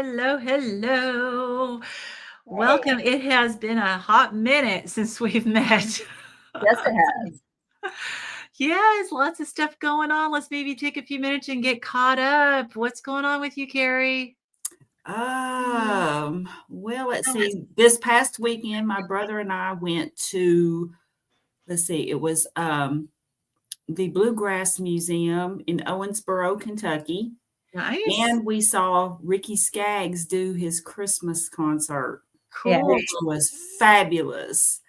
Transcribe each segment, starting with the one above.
hello, hello. Hey, Welcome. It has been a hot minute since we've met. yes, it has. Yes, lots of stuff going on. Let's maybe take a few minutes and get caught up. What's going on with you, Carrie? Well, let's see. This past weekend, my brother and I went to, let's see, it was the Bluegrass Museum in Owensboro, Kentucky. Nice. And we saw Ricky Skaggs do his Christmas concert, Yeah, Cool. which was fabulous.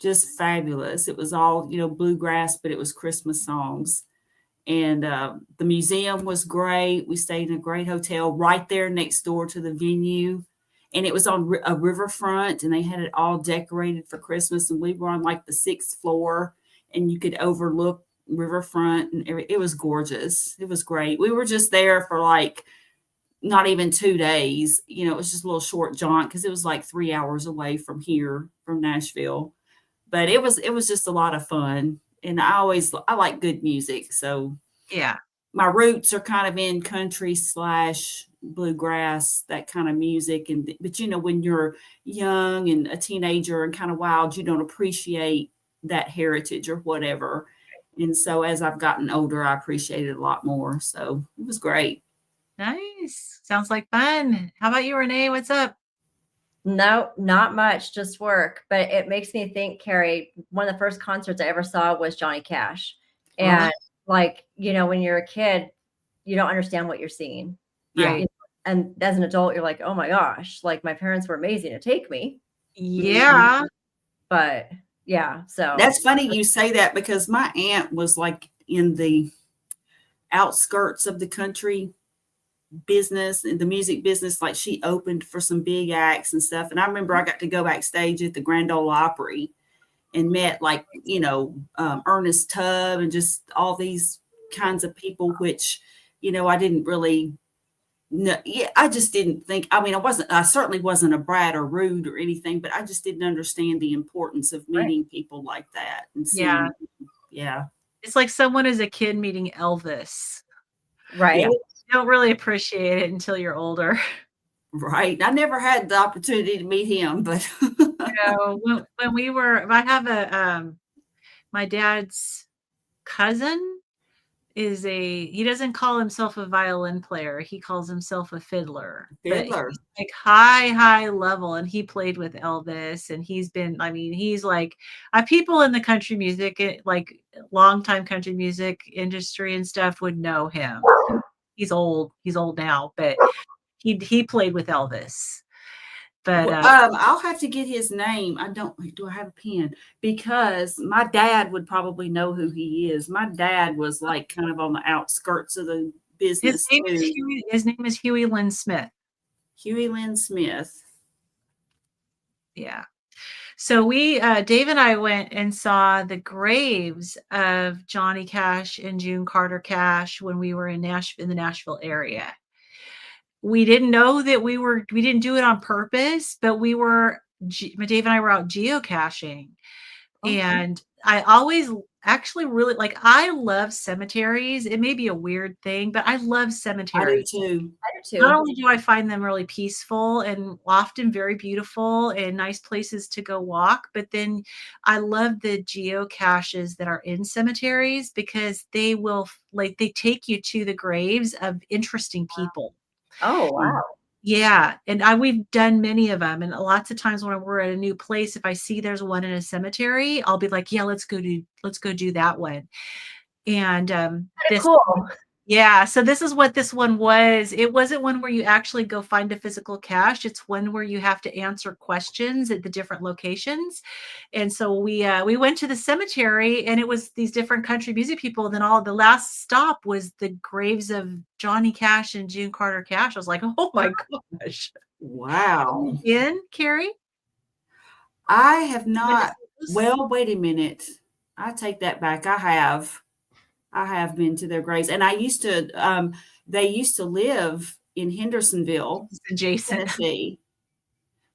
Just fabulous. It was all, bluegrass, but it was Christmas songs. And the museum was great. We stayed in a great hotel right there next door to the venue. And it was on a riverfront, and they had it all decorated for Christmas. And we were on like the sixth floor, and you could overlook riverfront, and it was gorgeous. It was great. We were just there for like not even 2 days. It was just a little short jaunt because it was like 3 hours away from here, from Nashville. But it was just a lot of fun. And I like good music. So Yeah. my roots are kind of in country slash bluegrass, that kind of music. But when you're young and a teenager and kind of wild, you don't appreciate that heritage or whatever. And so as I've gotten older, I appreciate it a lot more. So it was great. Nice. Sounds like fun. How about you, Renee? What's up? no, not much, just work. But it makes me think, Carrie, one of the first concerts I ever saw was Johnny Cash. Uh, And when you're a kid, you don't understand what you're seeing. yeah. Right. And as an adult, you're like, oh my gosh, like my parents were amazing to take me. Mhm. Yeah. But yeah, so That's funny you say that because my aunt was like in the outskirts of the country business and the music business. Like she opened for some big acts and stuff. And I remember I got to go backstage at the Grand Ole Opry and met like, Ernest Tubb and just all these kinds of people, which, I didn't really know. Yeah, I just didn't think, I certainly wasn't a brat or rude or anything, but I just didn't understand the importance of right. meeting people like that and Yeah. seeing. Yeah. It's like someone as a kid meeting Elvis. Right. Yeah. You don't really appreciate it until you're older. Right. I never had the opportunity to meet him, but When we were I have my dad's cousin he doesn't call himself a violin player, he calls himself a fiddler, but Fiddler. he's like high level, and he played with Elvis, and he's like people in the country music, like longtime country music industry and stuff would know him. He's old now, but he played with Elvis. But, Well, I'll have to get his name. I don't. Do I have a pen? Because my dad would probably know who he is. My dad was like kind of on the outskirts of the business too. His name is Huey Lynn Smith. Huey Lynn Smith. Yeah. So Dave and I went and saw the graves of Johnny Cash and June Carter Cash when we were in the Nashville area. We didn't know that we didn't do it on purpose, but Dave and I were out geocaching. Oh, And I always actually really I love cemeteries. It may be a weird thing, but I love I do cemeteries. too. I do Not too. only do I find them really peaceful and often very beautiful and nice places to go walk, but then I love the geocaches that are in cemeteries because they take you to the graves of interesting people. Oh, wow. Yeah, and we've done many of them, and lots of times when we're at a new place, if I see there's one in a cemetery, I'll be like, "Yeah, let's go do that one." And, Kind of this cool. yeah, so this is what this one was. It wasn't one where you actually go find a physical cache, it's one where you have to answer questions at the different locations. And so we went to the cemetery, and it was these different country music people, and then the last stop was the graves of Johnny Cash and June Carter Cash. I was like, "Oh my gosh." Wow. In, Carrie? I have You went to not. see those? Well, wait a minute. I take that back. I have. I have been to their graves, and I used to. They used to live in Hendersonville, It's adjacent. Tennessee,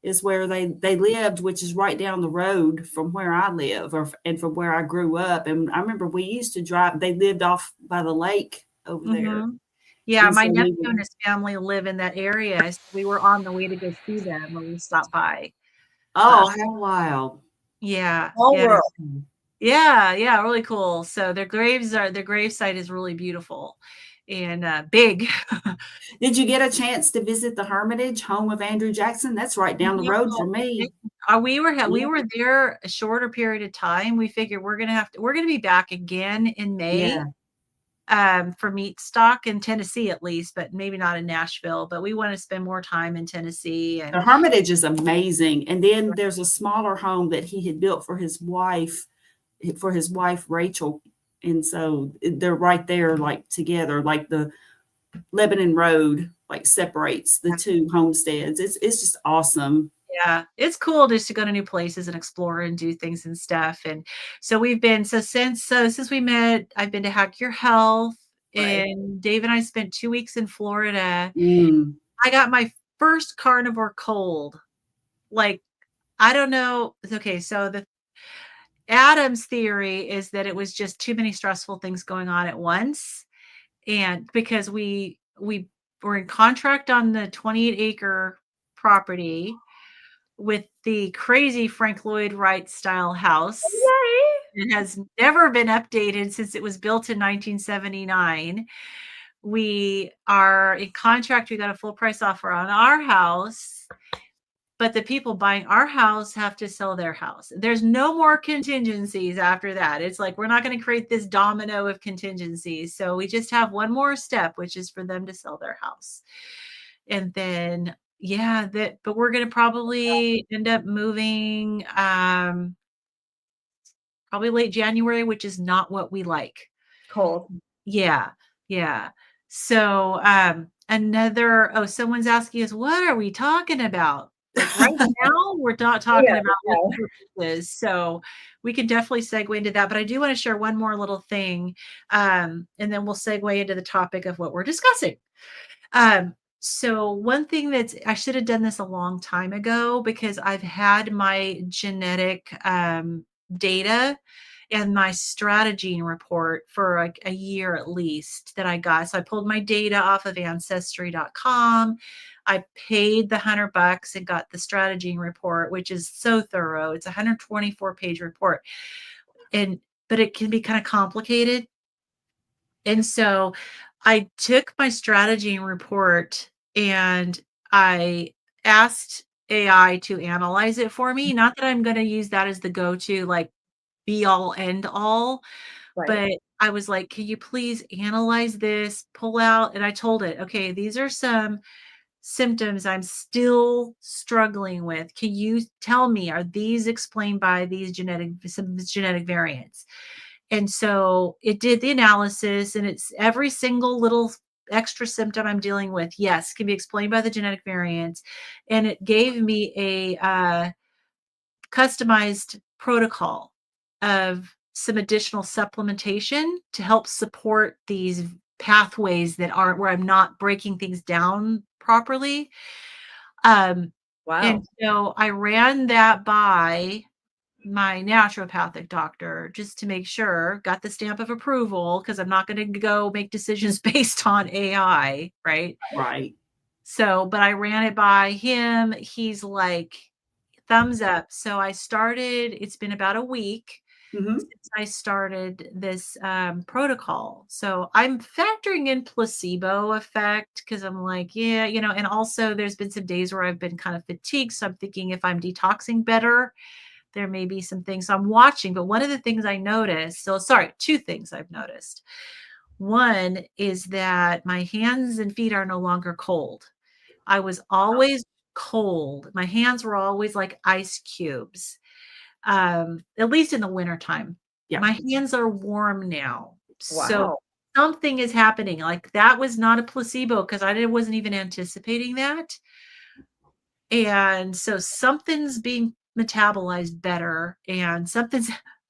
is where they lived, which is right down the road from where I live, and from where I grew up. And I remember we used to drive. They lived off by the lake over there, Mhm. Yeah, And my so nephew we were, and his family live in that area, so we were on the way to go see them when we stopped by. Uh, oh, how wild. yeah, Whole yeah, world. yeah, yeah, really cool. So their gravesite is really beautiful and big. Did you get a chance to visit the Hermitage, home of Andrew Jackson? That's right down the Yeah, road from me. we Yeah. were there a shorter period of time. We figured we're gonna be back again in May. Yeah. For meat stock in Tennessee at least, but maybe not in Nashville. But we want to spend more time in Tennessee. The And Hermitage is amazing. And then there's a smaller home that he had built for his wife Rachel. And so they're right there, like together, like the Lebanon Road like separates the two homesteads. It's just awesome. yeah, it's cool just to go to new places and explore and do things and stuff. And so we've been since we met, I've been to Hack Your Health, Right. and Dave and I spent 2 weeks in Florida. Mm. I got my first carnivore cold. Like, I don't know. Okay, so the Adam's theory is that it was just too many stressful things going on at once. And because we were in contract on the 28-acre property with the crazy Frank Lloyd Wright style house. Yay. It has never been updated since it was built in 1979. We are in contract. We got a full price offer on our house, but the people buying our house have to sell their house. There's no more contingencies after that. It's like, we're not going to create this domino of contingencies. So we just have one more step, which is for them to sell their house. And then, yeah, but we're going to probably end up moving, probably late January, which is not what we like. Cold. Yeah. Yeah. So, someone's asking us, what are we talking about? Like right now, we're not talking Yeah, about yeah. what purpose is. So we can definitely segue into that. But I do want to share one more little thing. And then we'll segue into the topic of what we're discussing. So one thing I should have done this a long time ago, because I've had my genetic data and my strategy report for like a year at least that I got. So I pulled my data off of ancestry.com. I paid the $100 and got the strategy report, which is so thorough. It's a 124-page report. But it can be kind of complicated. And so I took my strategy report and I asked AI to analyze it for me. Not that I'm going to use that as the go-to, like, be all end all, Right. but I was like, can you please analyze this, pull out? And I told it, okay, these are some symptoms I'm still struggling with. Can you tell me, are these explained by some genetic variants? And so it did the analysis, and it's every single little extra symptom I'm dealing with, yes, can be explained by the genetic variants. And it gave me a customized protocol of some additional supplementation to help support these pathways that aren't where I'm not breaking things down properly. Um, Wow. and so I ran that by my naturopathic doctor just to make sure, got the stamp of approval, because I'm not going to go make decisions based on AI, right? Right. So, but I ran it by him. He's like, thumbs up. So it's been about a week Mm-hmm. since I started this protocol. So I'm factoring in placebo effect because I'm like, yeah, and also there's been some days where I've been kind of fatigued. So I'm thinking if I'm detoxing better, there may be some things. So I'm watching. But one of the things I noticed, two things I've noticed. One is that my hands and feet are no longer cold. I was always cold. My hands were always like ice cubes, at least in the wintertime. Yeah. My hands are warm now. So Wow. something is happening. Like, that was not a placebo because I wasn't even anticipating that. And so something's being metabolized better, and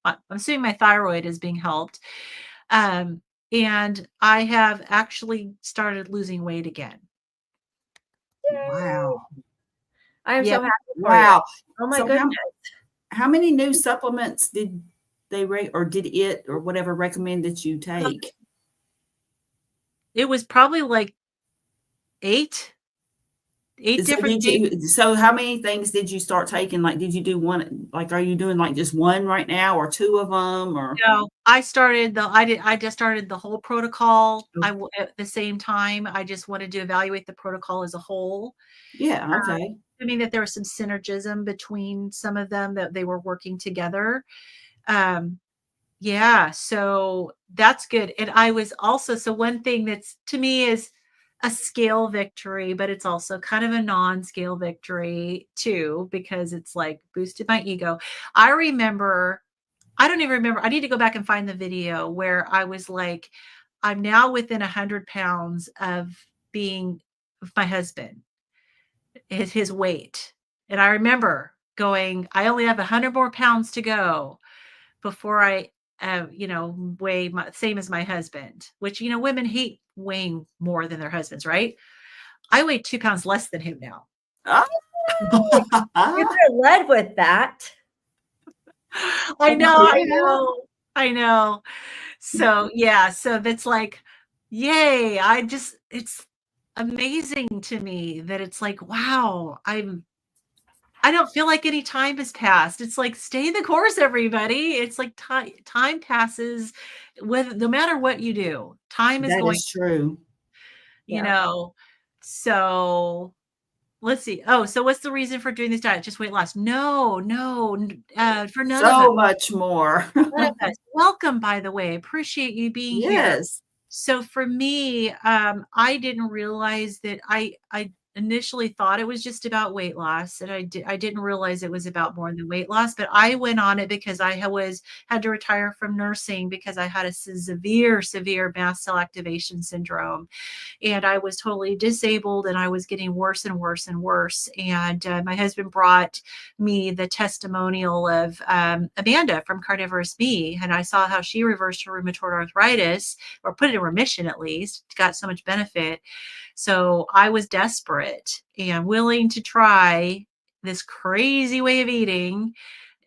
I'm assuming my thyroid is being helped. And I have actually started losing weight again. Wow. I'm Yeah. so happy for Wow. you. Oh my So goodness. how many new supplements did they or did it or whatever recommend that you take? it was probably like eight different things. So how many things did you start taking? Like, did you do one? Like, are you doing like just one right now, or two of them, or? No, I just started the whole protocol. At the same time, I just wanted to evaluate the protocol as a whole. Yeah. Okay. Assuming that there was some synergism between some of them, that they were working together. Yeah, so that's good. And I was also, so one thing that's to me is a scale victory, but it's also kind of a non-scale victory too, because it's like boosted my ego. I remember, I don't even remember, I need to go back and find the video where I was like, I'm now within 100 pounds of being of my husband, his weight. And I remember going, I only have 100 more pounds to go before I, weigh same as my husband, which, women hate weighing more than their husbands, right? I weigh 2 pounds less than him now. You could have led with that. I know. So yeah, so that's like, yay. It's amazing to me that it's like, wow, I don't feel like any time has passed. It's like, stay the course, everybody. It's like time passes no matter what you do. Time is That going, is true. So let's see. Oh, so what's the reason for doing this diet? Just weight loss? No, for none of us. So much more. None of us. Welcome, by the way. I appreciate you being here. Yes. So for me, I didn't realize that I initially thought it was just about weight loss, and I didn't realize it was about more than weight loss. But I went on it because I had to retire from nursing because I had a severe mast cell activation syndrome, and I was totally disabled, and I was getting worse and worse and worse. And my husband brought me the testimonial of Amanda from Carnivorous Me, and I saw how she reversed her rheumatoid arthritis, or put it in remission at least, got so much benefit. So I was desperate and willing to try this crazy way of eating,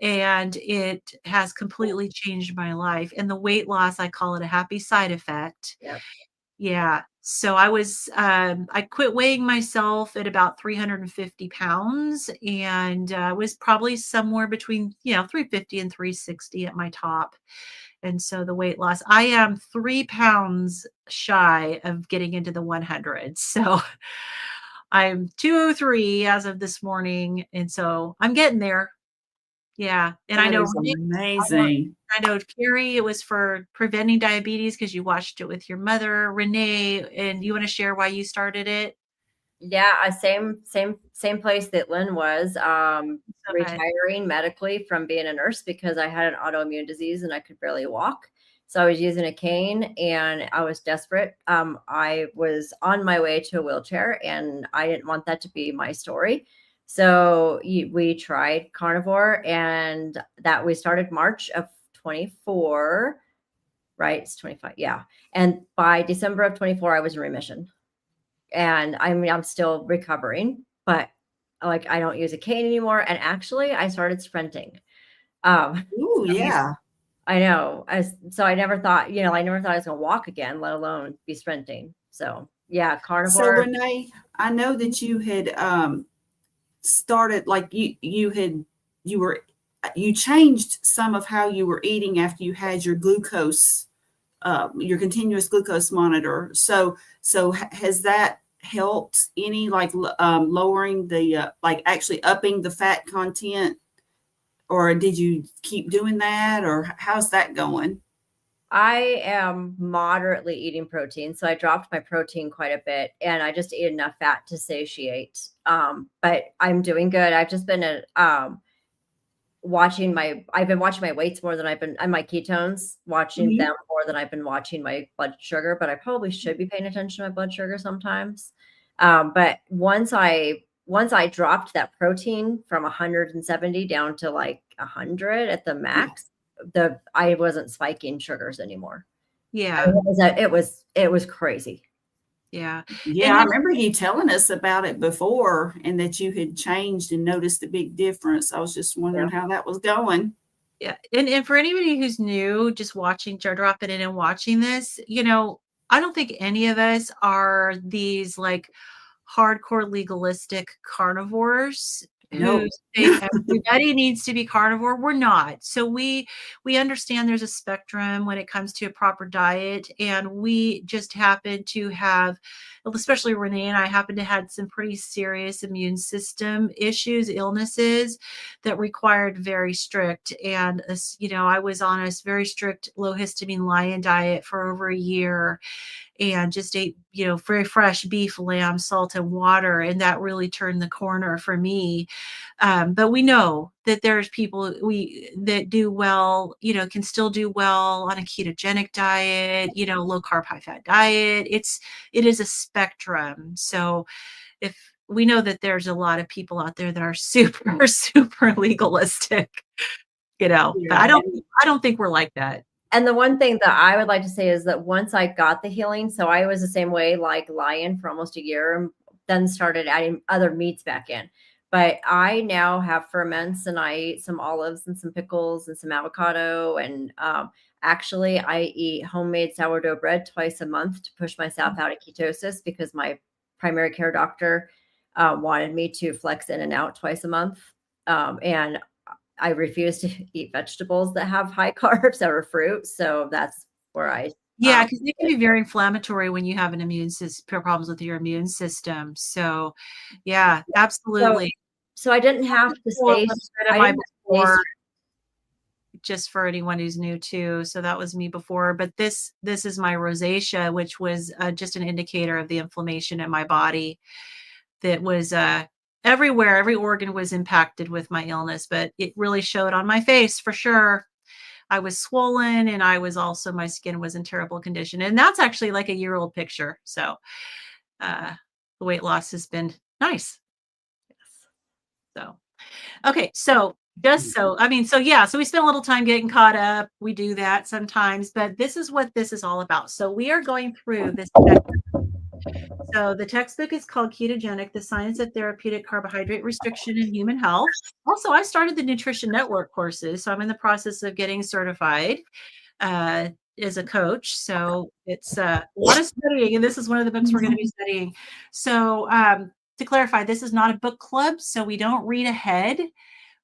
and it has completely changed my life. And the weight loss, I call it a happy side effect. Yep. Yeah. So I quit weighing myself at about 350 pounds, and was probably somewhere between, 350 and 360 at my top. And so the weight loss, I am 3 pounds shy of getting into the 100s. So I'm 203 as of this morning. And so I'm getting there. Yeah. And I That know is Renee, amazing. I know Carrie, it was for preventing diabetes because you watched it with your mother, Renee, and you want to share why you started it? Yeah, same place that Lynn was, So much. retiring medically from being a nurse because I had an autoimmune disease and I could barely walk. So I was using a cane and I was desperate. I was on my way to a wheelchair and I didn't want that to be my story. So we tried carnivore, and that we started March of 24, right? It's 25. Yeah. And by December of 24, I was in remission. And I mean, I'm still recovering, but like I don't use a cane anymore. And actually, I started sprinting. Ooh, yeah. I know. So I never thought, I never thought I was going to walk again, let alone be sprinting. So yeah, So carnivore. Renee, I know that you had started, like you changed some of how you were eating after you had your glucose, your continuous glucose monitor. So has that helped any, like lowering the like actually upping the fat content, or did you keep doing that, or how's that going? I am moderately eating protein, so I dropped my protein quite a bit, and I just ate enough fat to satiate. But I'm doing good. I've just been I've been watching my weights more than I've been, and my ketones, watching them more than I've been watching my blood sugar, but I probably should be paying attention to my blood sugar sometimes. But once I dropped that protein from 170 down to like 100 at the max, I wasn't spiking sugars anymore. Yeah. It was crazy. Yeah. Yeah, I remember you telling us about it before, and that you had changed and noticed a big difference. I was just wondering how that was going. Yeah. And for anybody who's new, just watching, dropping in and watching this, I don't think any of us are these like hardcore legalistic carnivores who Nope. say everybody needs to be carnivore. We're not. So we understand there's a spectrum when it comes to a proper diet, and we just happen to have, especially Renee and I, happen to had some pretty serious immune system issues, illnesses that required very strict. And I was on a very strict low histamine lion diet for over a year, and just ate, very fresh beef, lamb, salt, and water. And that really turned the corner for me. But we know that there's people that do well, can still do well on a ketogenic diet, low carb, high fat diet. It is a spectrum. So if we know that there's a lot of people out there that are super, super legalistic, but Yeah. I don't think we're like that. And the one thing that I would like to say is that once I got the healing, so I was the same way, like lion for almost a year, and then started adding other meats back in. But I now have ferments, and I eat some olives and some pickles and some avocado. And actually, I eat homemade sourdough bread twice a month to push myself out of ketosis, because my primary care doctor wanted me to flex in and out twice a month. And I refuse to eat vegetables that have high carbs or fruit. So that's where I, Yeah, because it can be very inflammatory when you have an immune system, problems with your immune system. So, yeah, so, absolutely. so I didn't have to Pull a stay. little bit of I my didn't stay before, just for anyone who's new too. So that was me before, but this is my rosacea, which was just an indicator of the inflammation in my body that was everywhere. Every organ was impacted with my illness, but it really showed on my face for sure. I was swollen, and my skin was in terrible condition. And that's actually like a year-old picture. So the weight loss has been nice. So, okay. So so we spent a little time getting caught up. We do that sometimes, but this is what this is all about. So we are going through this. So the textbook is called Ketogenic, The Science of Therapeutic Carbohydrate Restriction in Human Health. Also, I started the Nutrition Network courses, so I'm in the process of getting certified as a coach. So it's a lot of studying, and this is one of the books we're going to be studying. So to clarify, this is not a book club, so we don't read ahead.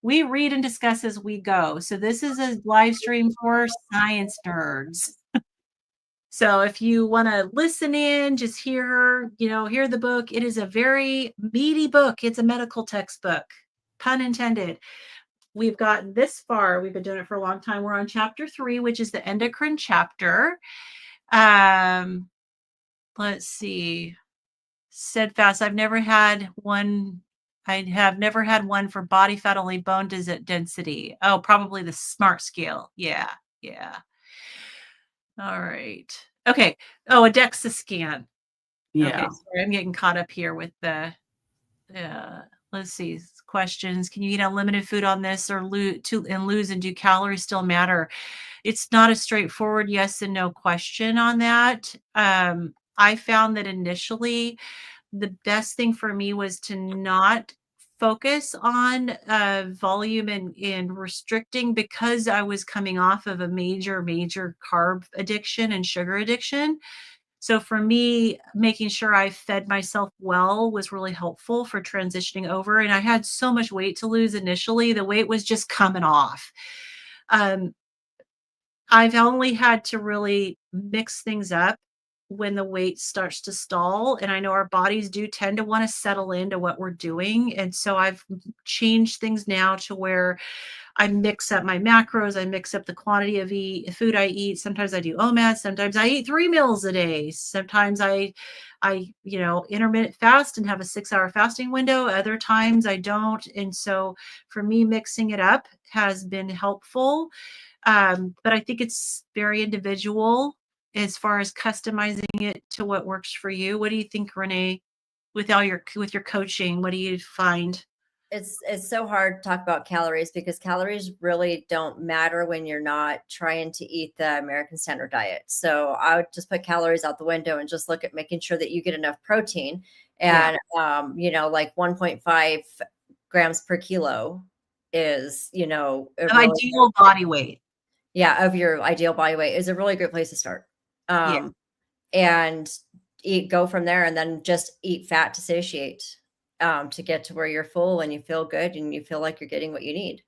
We read and discuss as we go. So this is a live stream for science nerds. So if you want to listen in, just hear the book. It is a very meaty book. It's a medical textbook, pun intended. We've gotten this far. We've been doing it for a long time. We're on chapter 3, which is the endocrine chapter. Let's see. Steadfast. I have never had one for body fat, only bone density. Oh, probably the SMART scale. Yeah. All right. Okay. Oh, a DEXA scan. Yeah. Okay, sorry, I'm getting caught up here with the, let's see, questions. Can you eat unlimited food on this or lose, and do calories still matter? It's not a straightforward yes and no question on that. I found that initially the best thing for me was to not focus on volume and restricting, because I was coming off of a major carb addiction and sugar addiction. So for me, making sure I fed myself well was really helpful for transitioning over. And I had so much weight to lose initially. The weight was just coming off. I've only had to really mix things up when the weight starts to stall. And I know our bodies do tend to want to settle into what we're doing. And so I've changed things now to where I mix up my macros. I mix up the quantity of food I eat. Sometimes I do OMAD. Sometimes I eat 3 meals a day. Sometimes I intermittent fast and have a 6-hour fasting window. Other times I don't. And so for me, mixing it up has been helpful. But I think it's very individual as far as customizing it to what works for you. What do you think, Renee, with your coaching? What do you find? It's so hard to talk about calories, because calories really don't matter when you're not trying to eat the American Standard Diet. So I would just put calories out the window and just look at making sure that you get enough protein. And like 1.5 grams per kilo is, An ideal body weight. Yeah, of your ideal body weight is a really good place to start. Yeah. and go from there, and then just eat fat to satiate, to get to where you're full and you feel good and you feel like you're getting what you need.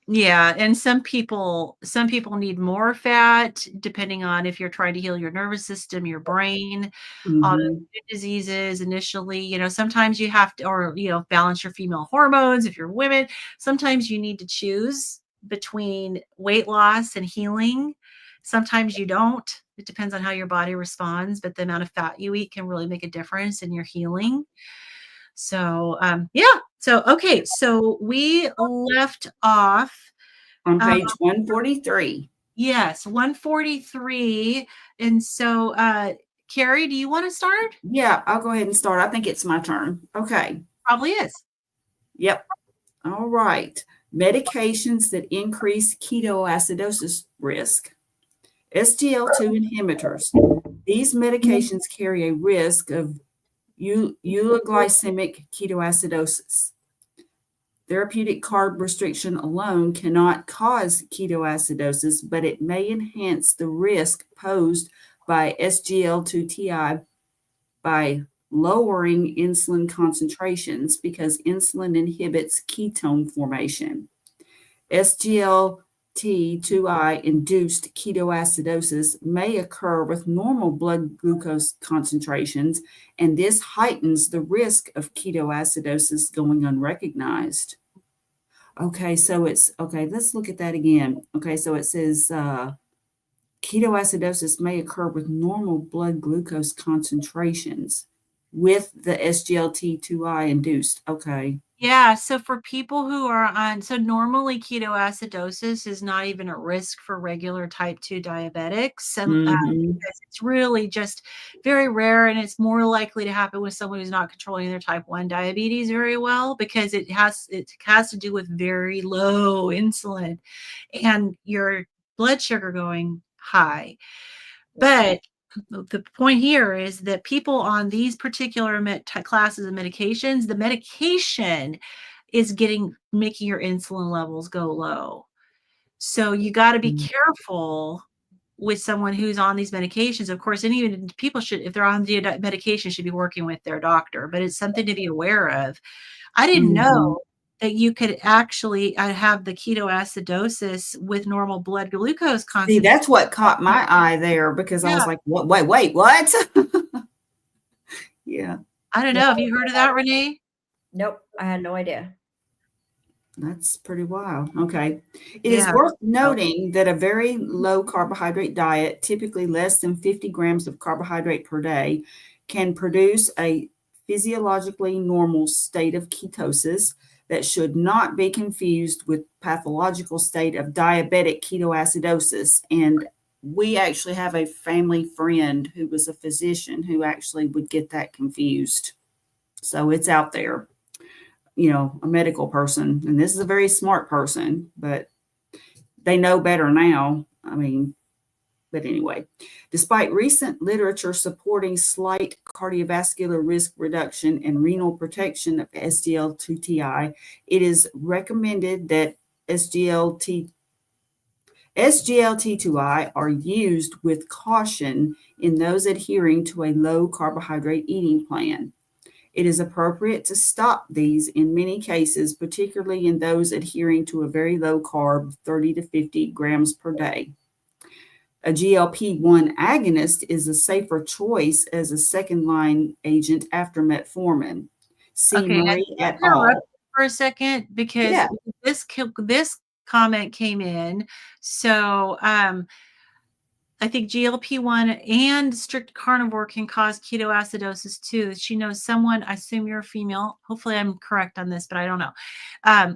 Yeah, and some people need more fat depending on if you're trying to heal your nervous system, your brain, Mm-hmm. autoimmune diseases initially. Sometimes you have to, or balance your female hormones if you're women. Sometimes you need to choose between weight loss and healing. Sometimes you don't. It depends on how your body responds, but the amount of fat you eat can really make a difference in your healing. So, yeah. So, okay. So we left off. On Um, page 143. yes, 143. And so, Carrie, do you want to start? Yeah, I'll go ahead and start. I think it's my turn. Okay. Probably is. Yep. All right. Medications that increase ketoacidosis risk. SGL2 inhibitors. These medications carry a risk of euloglycemic ketoacidosis. Therapeutic carb restriction alone cannot cause ketoacidosis, but it may enhance the risk posed by SGL2TI by lowering insulin concentrations because insulin inhibits ketone formation. SGLT2I induced ketoacidosis may occur with normal blood glucose concentrations, and this heightens the risk of ketoacidosis going unrecognized. Okay, let's look at that again. Okay, so it says ketoacidosis may occur with normal blood glucose concentrations with the SGLT2I induced. Okay. Yeah. So for people who are so normally ketoacidosis is not even a risk for regular type 2 diabetics. Mm-hmm. Because it's really just very rare, and it's more likely to happen with someone who's not controlling their type 1 diabetes very well, because it has to do with very low insulin and your blood sugar going high. But the point here is that people on these particular classes of medications, the medication is making your insulin levels go low. So you got to be careful with someone who's on these medications. Of course, and even people should, if they're on the medication, should be working with their doctor, but it's something to be aware of. I didn't Mm-hmm. know that you could actually have the ketoacidosis with normal blood glucose See, concentration. that's what caught my eye there because I was Yeah. like, what? Wait, what? Yeah, I don't know. Have you heard of that, Renee? Nope, I had no idea. that's pretty wild. Okay. It is Yeah. worth noting that a very low carbohydrate diet, typically less than 50 grams of carbohydrate per day, can produce a physiologically normal state of ketosis that should not be confused with pathological state of diabetic ketoacidosis. And we actually have a family friend who was a physician who actually would get that confused. So it's out there, a medical person, and this is a very smart person, but they know better now. I mean, but anyway, despite recent literature supporting slight cardiovascular risk reduction and renal protection of SGLT2I, it is recommended that SGLT2I are used with caution in those adhering to a low carbohydrate eating plan. It is appropriate to stop these in many cases, particularly in those adhering to a very low carb, 30 to 50 grams per day. A GLP-1 agonist is a safer choice as a second-line agent after metformin. See Okay. Murray I'm et gonna interrupt al. for a second because Yeah. this comment came in. So I think GLP-1 and strict carnivore can cause ketoacidosis too. She knows someone, I assume you're a female. Hopefully I'm correct on this, but I don't know.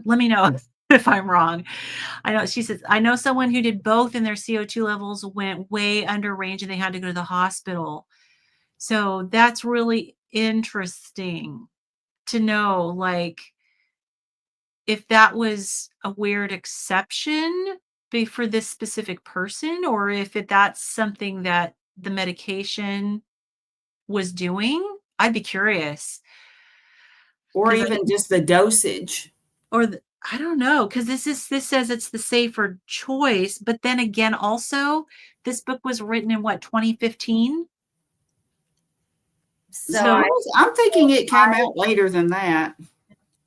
Let me know if I'm wrong. I know she says, I know someone who did both and their CO2 levels went way under range and they had to go to the hospital. So that's really interesting to know, like, if that was a weird exception for this specific person, or if that's something that the medication was doing. I'd be curious. Or even just the dosage. I don't know, because this says it's the safer choice, but then again, also this book was written in what, 2015? So I'm thinking it came out later than that.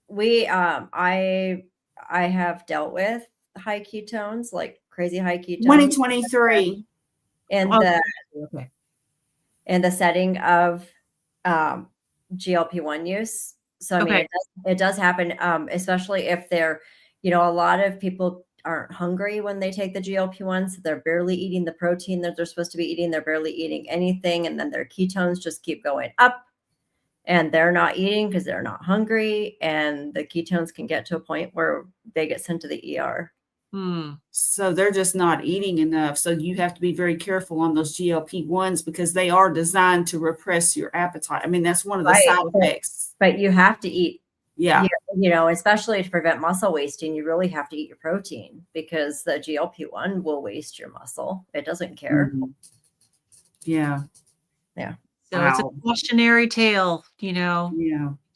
I have dealt with high ketones, like crazy high ketones 2023. in Okay. the setting of GLP-1 use. So I mean, Okay. it does happen, especially if they're, a lot of people aren't hungry when they take the GLP-1s. So they're barely eating the protein that they're supposed to be eating. They're barely eating anything, and then their ketones just keep going up. And they're not eating because they're not hungry, and the ketones can get to a point where they get sent to the ER. So they're just not eating enough. So you have to be very careful on those GLP-1s because they are designed to repress your appetite. I mean, that's one of the side effects. But you have to eat. Yeah. Especially to prevent muscle wasting, you really have to eat your protein because the GLP-1 will waste your muscle. It doesn't care. Mm-hmm. Yeah. Yeah. So it's a cautionary tale, Yeah.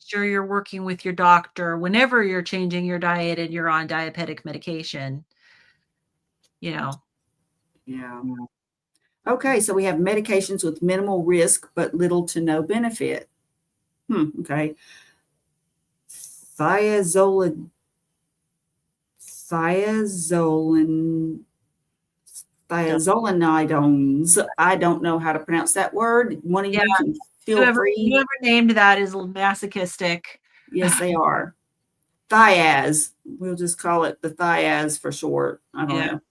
Sure you're working with your doctor whenever you're changing your diet and you're on diabetic medication, Yeah. Okay, so we have medications with minimal risk but little to no benefit. Okay. Thiazolinidones. I don't know how to pronounce that word. One of you can feel free. Whoever named that is masochistic. Yes, they are. Thiaz. We'll just call it the Thiaz for short. I don't know.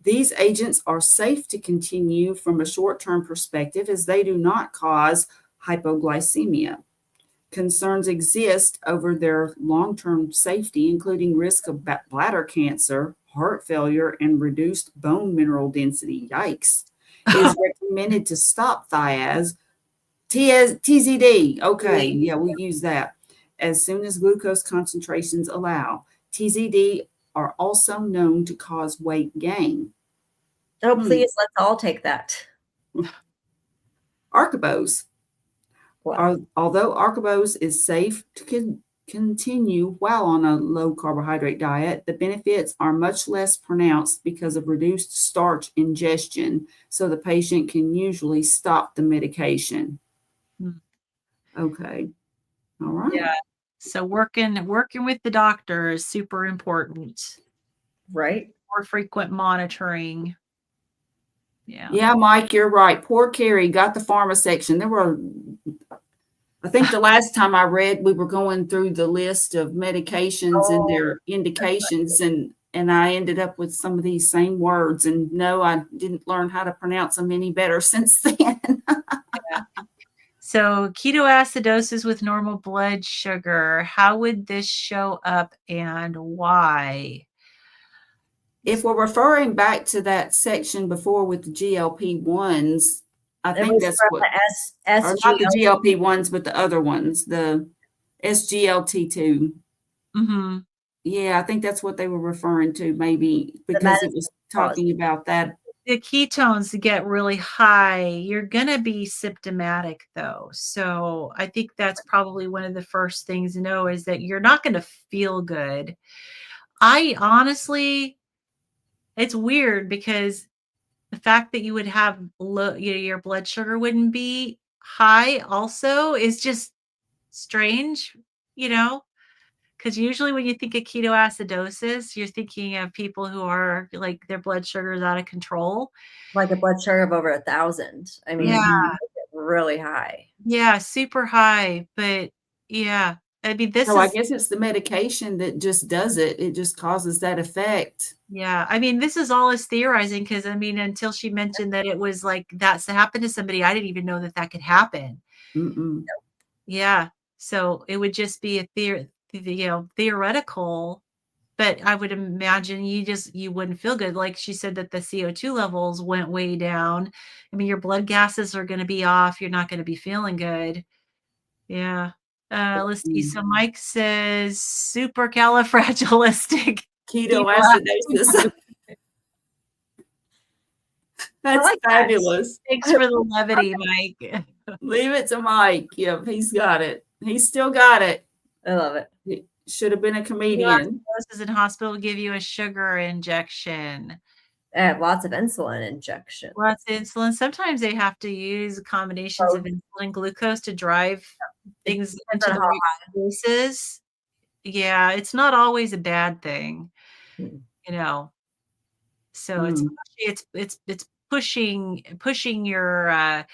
These agents are safe to continue from a short-term perspective as they do not cause hypoglycemia. Concerns exist over their long-term safety, including risk of bladder cancer, heart failure, and reduced bone mineral density. Yikes. It is recommended to stop Thiaz. TZD. Okay, yeah, we use that. As soon as glucose concentrations allow. TZD are also known to cause weight gain. Oh, please, let's all take that. Archibose. Although Archibose is safe to continue while on a low carbohydrate diet, the benefits are much less pronounced because of reduced starch ingestion, so the patient can usually stop the medication. Okay. All right. Yeah. So working with the doctor is super important. Right. More frequent monitoring. Yeah. Yeah, Mike, you're right. Poor Carrie got the pharma section. I think the last time I read, we were going through the list of medications and their indications, and I ended up with some of these same words. And no, I didn't learn how to pronounce them any better since then. So ketoacidosis with normal blood sugar, how would this show up and why? If we're referring back to that section before with the GLP-1s, I think that's what, or not the GLP-1s, but the other ones, the SGLT2. Mm-hmm. Yeah, I think that's what they were referring to, maybe because it was talking about that. The ketones get really high. You're going to be symptomatic, though. So I think that's probably one of the first things to know is that you're not going to feel good. I honestly, it's weird because the fact that you would have low, your blood sugar wouldn't be high also is just strange, because usually when you think of ketoacidosis, you're thinking of people who are like their blood sugar is out of control. Like a blood sugar of over 1,000. I mean, really high. Yeah, super high. But yeah, I mean, I guess it's the medication that just does it. It just causes that effect. Yeah. I mean, this is all is theorizing because, I mean, until she mentioned that it was like that's happened to somebody, I didn't even know that could happen. Mm-mm. Yeah. So it would just be a theoretical, but I would imagine you wouldn't feel good. Like she said that the CO2 levels went way down. I mean, your blood gases are going to be off. You're not going to be feeling good. Yeah. Let's see. So Mike says supercalifragilistic ketoacidosis. That's fabulous. Thanks for the levity, Mike. Leave it to Mike. Yep, he's got it. He's still got it. I love it. He should have been a comedian. Nurses in hospital give you a sugar injection. lots of insulin injection. Lots of insulin. Sometimes they have to use combinations of Both. insulin glucose to drive It things depends into on the how right places. Yeah, it's not always a bad thing, high. you know. So it's Mm. it's pushing your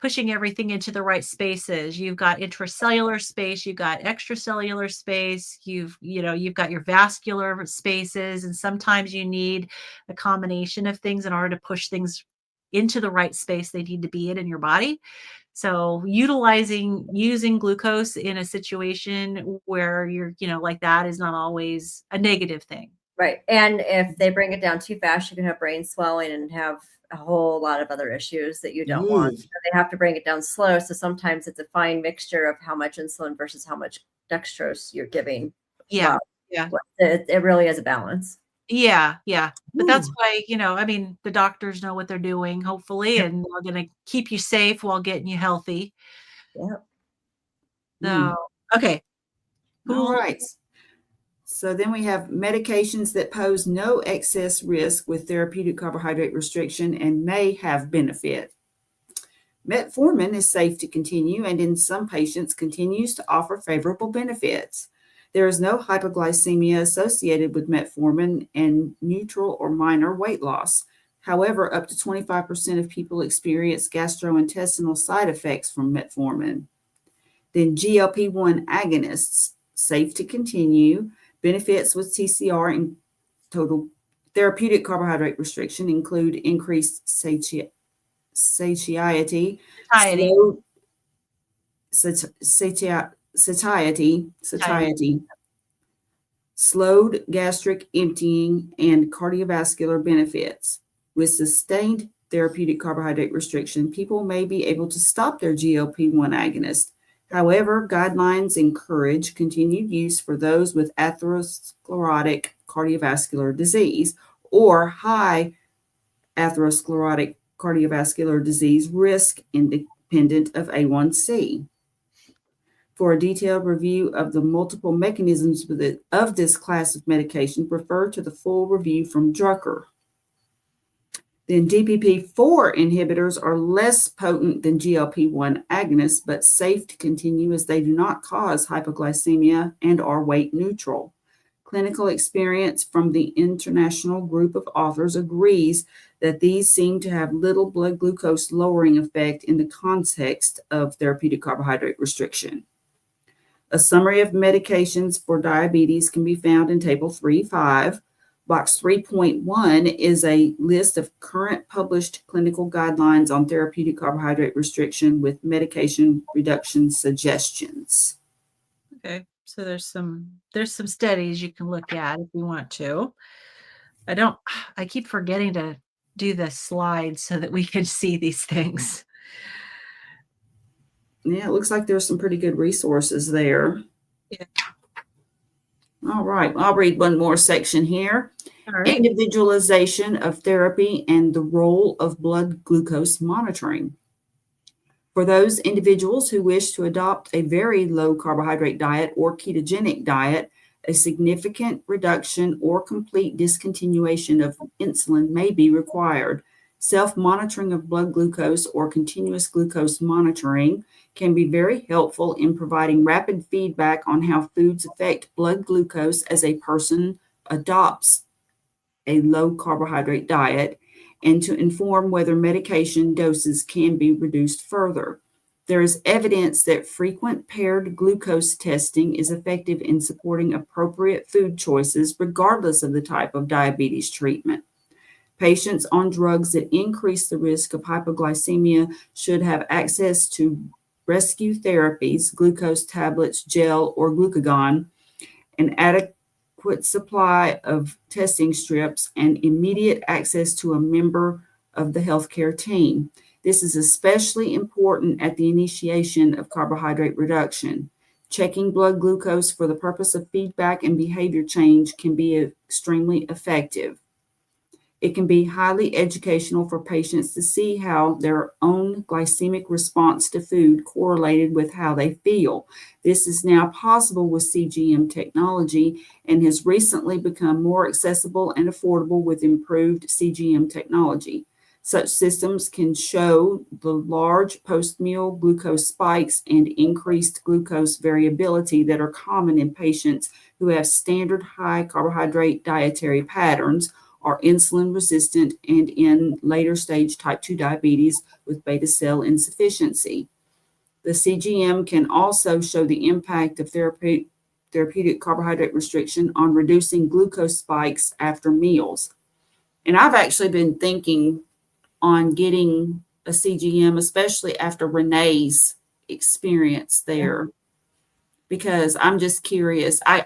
pushing everything into the right spaces. You've got intracellular space, you've got extracellular space, you've got your vascular spaces, and sometimes you need a combination of things in order to push things into the right space they need to be in your body. So using glucose in a situation where you're, like that is not always a negative thing. Right. And if they bring it down too fast, you can have brain swelling and have a whole lot of other issues that you don't want. Ugh. So they have to bring it down slow. So sometimes it's a fine mixture of how much insulin versus how much dextrose you're giving. Yeah. Well, Yeah. it really is a balance. Yeah, yeah. But that's Ooh. why, I mean, the doctors know what they're doing, hopefully, and they're gonna keep you safe while getting you healthy. Yeah. So, Mm. okay. All Cool. right. So then we have medications that pose no excess risk with therapeutic carbohydrate restriction and may have benefit. Metformin is safe to continue and in some patients continues to offer favorable benefits. There is no hypoglycemia associated with metformin and neutral or minor weight loss. However, up to 25% of people experience gastrointestinal side effects from metformin. Then GLP-1 agonists, safe to continue. Benefits with TCR and total therapeutic carbohydrate restriction include increased satiety, Satiety. satiety, slowed gastric emptying, and cardiovascular benefits. With sustained therapeutic carbohydrate restriction, people may be able to stop their GLP-1 agonist. However, guidelines encourage continued use for those with atherosclerotic cardiovascular disease or high atherosclerotic cardiovascular disease risk independent of A1C. For a detailed review of the multiple mechanisms of this class of medication, refer to the full review from Drucker. Then DPP-4 inhibitors are less potent than GLP-1 agonists, but safe to continue as they do not cause hypoglycemia and are weight neutral. Clinical experience from the international group of authors agrees that these seem to have little blood glucose lowering effect in the context of therapeutic carbohydrate restriction. A summary of medications for diabetes can be found in Table 3.5. Box 3.1 is a list of current published clinical guidelines on therapeutic carbohydrate restriction with medication reduction suggestions. Okay. So there's some studies you can look at if you want to. I keep forgetting to do the slides so that we can see these things. Yeah, it looks like there's some pretty good resources there. Yeah. All right, I'll read one more section here. All right. Individualization of therapy and the role of blood glucose monitoring. For those individuals who wish to adopt a very low carbohydrate diet or ketogenic diet, a significant reduction or complete discontinuation of insulin may be required. Self-monitoring of blood glucose or continuous glucose monitoring can be very helpful in providing rapid feedback on how foods affect blood glucose as a person adopts a low carbohydrate diet and to inform whether medication doses can be reduced further. There is evidence that frequent paired glucose testing is effective in supporting appropriate food choices regardless of the type of diabetes treatment. Patients on drugs that increase the risk of hypoglycemia should have access to rescue therapies, glucose tablets, gel, or glucagon, an adequate supply of testing strips, and immediate access to a member of the healthcare team. This is especially important at the initiation of carbohydrate reduction. Checking blood glucose for the purpose of feedback and behavior change can be extremely effective. It can be highly educational for patients to see how their own glycemic response to food correlated with how they feel. This is now possible with CGM technology and has recently become more accessible and affordable with improved CGM technology. Such systems can show the large post-meal glucose spikes and increased glucose variability that are common in patients who have standard high carbohydrate dietary patterns, are insulin resistant, and in later stage type 2 diabetes with beta cell insufficiency. The CGM can also show the impact of therapeutic carbohydrate restriction on reducing glucose spikes after meals. And I've actually been thinking on getting a CGM, especially after Renee's experience there, because I'm just curious. I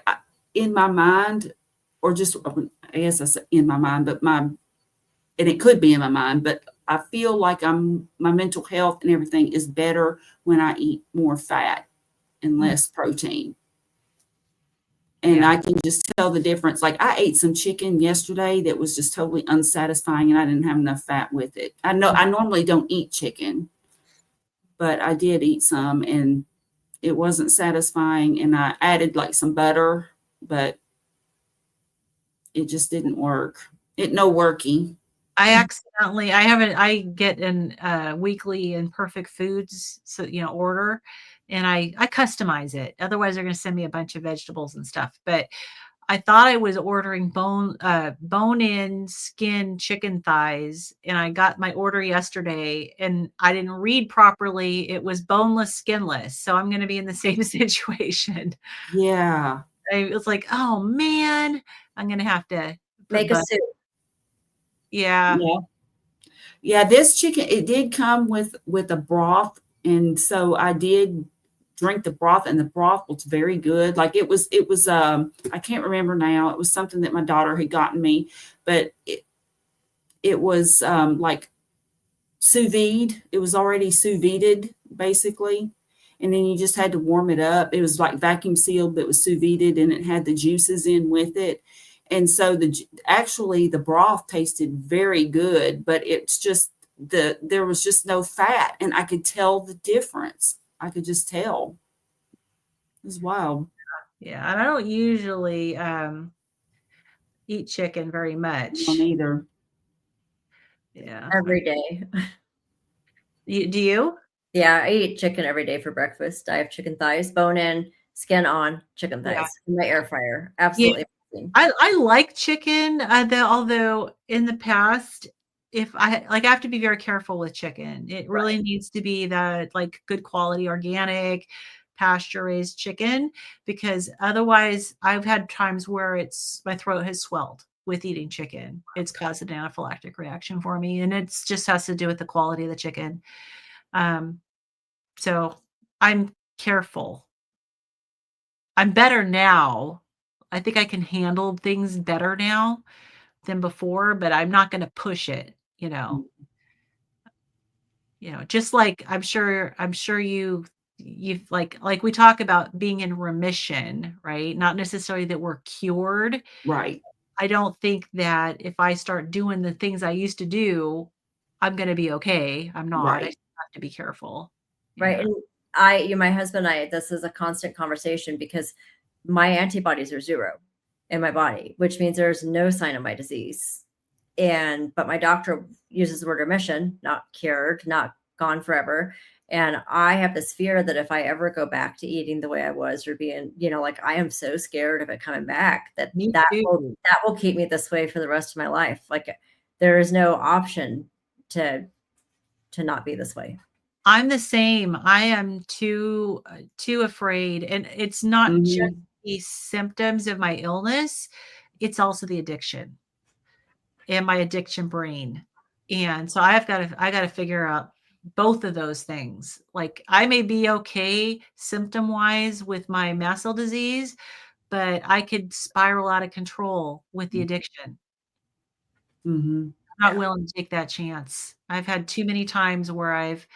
in my mind, or just I guess I said in my mind, but and it could be in my mind, but I feel like my mental health and everything is better when I eat more fat and less protein. And Yeah. I can just tell the difference. Like I ate some chicken yesterday that was just totally unsatisfying and I didn't have enough fat with it. I know I normally don't eat chicken, but I did eat some and it wasn't satisfying. And I added like some butter, but it just didn't work. It no working. I get in weekly Imperfect Foods, so order, and I customize it. Otherwise, they're going to send me a bunch of vegetables and stuff. But I thought I was ordering bone-in skin chicken thighs, and I got my order yesterday, and I didn't read properly. It was boneless, skinless, so I'm going to be in the same situation. Yeah. I was like, oh man, I'm going to have to put Make a butter. soup. Yeah. Yeah. Yeah, this chicken, it did come with a broth, and so I did drink the broth, and the broth was very good. Like it was I can't remember now. It was something that my daughter had gotten me, but it was like sous vide. It was already sous videed basically. And then you just had to warm it up. It was like vacuum sealed, but it was sous videed and it had the juices in with it. And so actually the broth tasted very good, but it's just there was just no fat and I could tell the difference. I could just tell. It was wild. Yeah, and I don't usually eat chicken very On much. either. Yeah. Every day. Do you? Yeah, I eat chicken every day for breakfast. I have chicken thighs, bone in, skin on, chicken Yeah. thighs in my air fryer. Yeah. Absolutely amazing. I like chicken, although in the past, if I have to be very careful with chicken. It really needs to be that like good quality organic pasture raised chicken, because otherwise I've had times where my throat has swelled with eating chicken. It's caused an anaphylactic reaction for me, and it's just has to do with the quality of the chicken. So I'm careful. I'm better now. I think I can handle things better now than before, but I'm not gonna push it, you know. Just like I'm sure you've like we talk about being in remission, right? Not necessarily that we're cured. Right. I don't think that if I start doing the things I used to do, I'm gonna be okay. I'm not. I Right. still have to be careful. Right. Yeah. And my husband and I, this is a constant conversation because my antibodies are zero in my body, which means there's no sign of my disease. But my doctor uses the word remission, not cured, not gone forever. And I have this fear that if I ever go back to eating the way I was or being, like I am so scared of it coming back that Me that will, too. that will keep me this way for the rest of my life. Like there is no option to not be this way. I'm the same. I am too afraid, and it's not just Hmm. the symptoms of my illness, it's also the addiction and my addiction brain. And so I gotta figure out both of those things. Like I may be okay symptom wise with my mast cell disease, but I could spiral out of control with the addiction. Hmm. I'm not willing to take that chance. I've had too many times where I've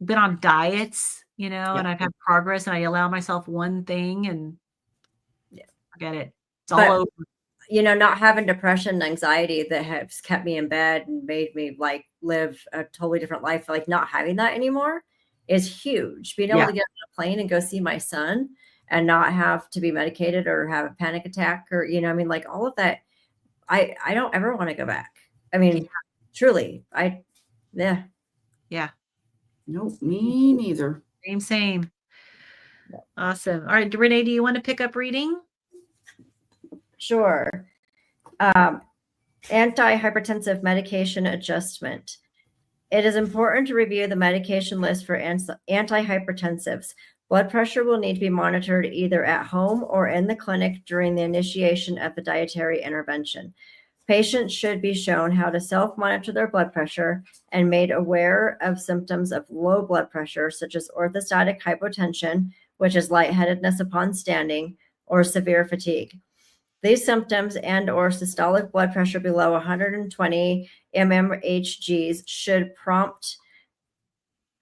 been on diets, Yeah. and I've had progress and I allow myself one thing and Yeah. forget it. It's all But over. not having depression and anxiety that has kept me in bed and made me like live a totally different life, like not having that anymore is huge. Being able Yeah. to get on a plane and go see my son and not have to be medicated or have a panic attack or, I mean, like all of that, I don't ever want to go back. I mean, truly, yeah. Yeah. Nope, me neither. Same. Awesome. All right, Renee, do you want to pick up reading? Sure. Antihypertensive medication adjustment. It is important to review the medication list for antihypertensives. Blood pressure will need to be monitored either at home or in the clinic during the initiation of the dietary intervention. Patients should be shown how to self-monitor their blood pressure and made aware of symptoms of low blood pressure, such as orthostatic hypotension, which is lightheadedness upon standing, or severe fatigue. These symptoms and or systolic blood pressure below 120 mmHgs should prompt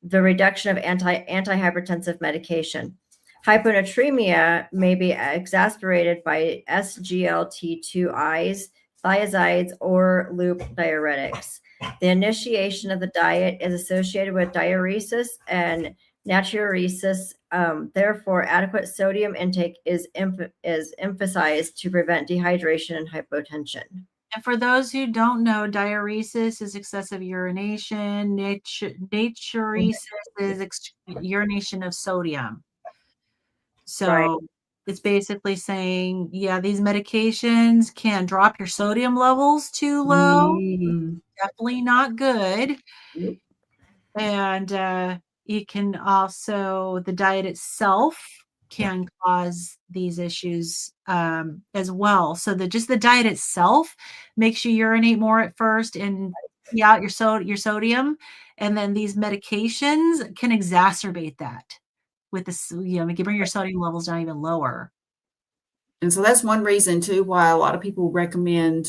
the reduction of antihypertensive medication. Hyponatremia may be exacerbated by SGLT2Is, thiazides, or loop diuretics. The initiation of the diet is associated with diuresis and natriuresis. Therefore, adequate sodium intake is emphasized to prevent dehydration and hypotension. And for those who don't know, diuresis is excessive urination. Natriuresis is urination of sodium. So Right. it's basically saying, yeah, these medications can drop your sodium levels too low. Definitely not good. Nope. And it can also, the diet itself can cause these issues as well. So just the diet itself makes you urinate more at first and out your sodium, and then these medications can exacerbate that with this. It can bring your sodium levels down even lower. And so that's one reason too why a lot of people recommend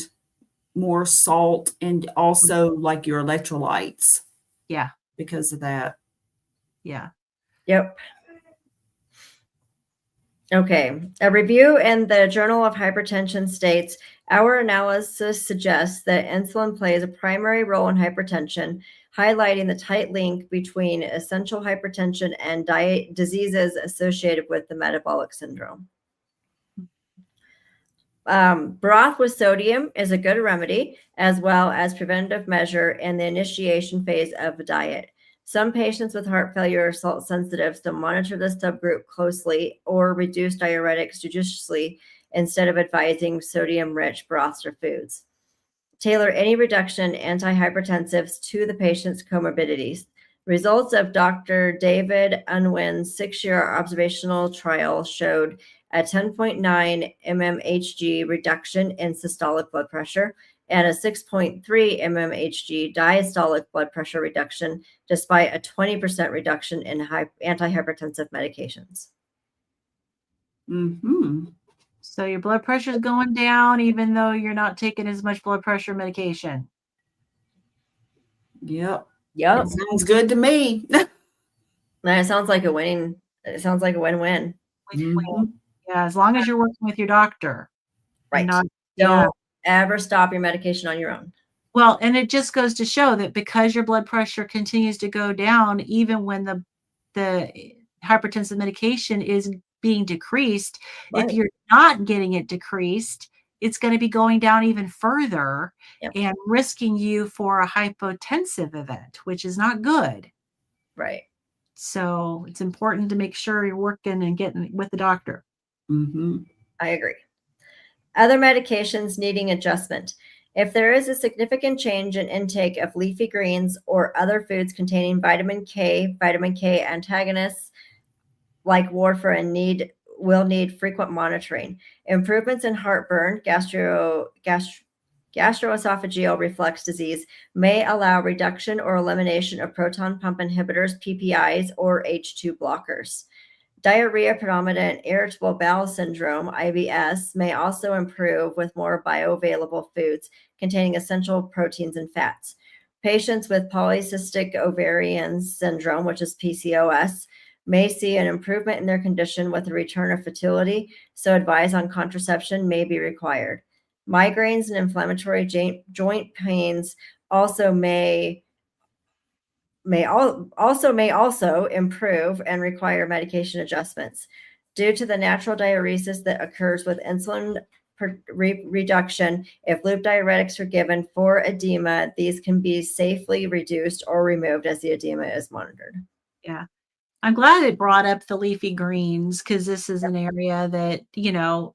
more salt and also like your electrolytes. Yeah. Because of that. Yeah. Yep. Okay. A review in the Journal of Hypertension states, our analysis suggests that insulin plays a primary role in hypertension, highlighting the tight link between essential hypertension and diseases associated with the metabolic syndrome. Broth with sodium is a good remedy, as well as preventative measure in the initiation phase of the diet. Some patients with heart failure are salt sensitive, so monitor this subgroup closely or reduce diuretics judiciously instead of advising sodium-rich broths or foods. Tailor any reduction in antihypertensives to the patient's comorbidities. Results of Dr. David Unwin's 6-year observational trial showed a 10.9 mmHg reduction in systolic blood pressure and a 6.3 mmHg diastolic blood pressure reduction, despite a 20% reduction in antihypertensive medications. Mm-hmm. So your blood pressure is going down, even though you're not taking as much blood pressure medication. Yep. Yep. Sounds good to me. It sounds like a winning. It sounds like a win-win. Mm-hmm. Yeah, as long as you're working with your doctor. Right. Not, Don't ever stop your medication on your own. Well, and it just goes to show that because your blood pressure continues to go down, even when the hypertensive medication is being decreased, Right. if you're not getting it decreased, it's going to be going down even further and risking you for a hypotensive event, which is not good. Right. So it's important to make sure you're working and getting with the doctor. Mm-hmm. I agree. Other medications needing adjustment. If there is a significant change in intake of leafy greens or other foods containing vitamin K antagonists like warfarin will need frequent monitoring. Improvements in heartburn, gastroesophageal reflux disease may allow reduction or elimination of proton pump inhibitors, PPIs, or H2 blockers. Diarrhea predominant irritable bowel syndrome, IBS, may also improve with more bioavailable foods containing essential proteins and fats. Patients with polycystic ovarian syndrome, which is PCOS, may see an improvement in their condition with the return of fertility, so advice on contraception may be required. Migraines and inflammatory joint pains also may also improve and require medication adjustments due to the natural diuresis that occurs with insulin reduction. If loop diuretics are given for edema, these can be safely reduced or removed as the edema is monitored. Yeah. I'm glad it brought up the leafy greens, because this is an area that,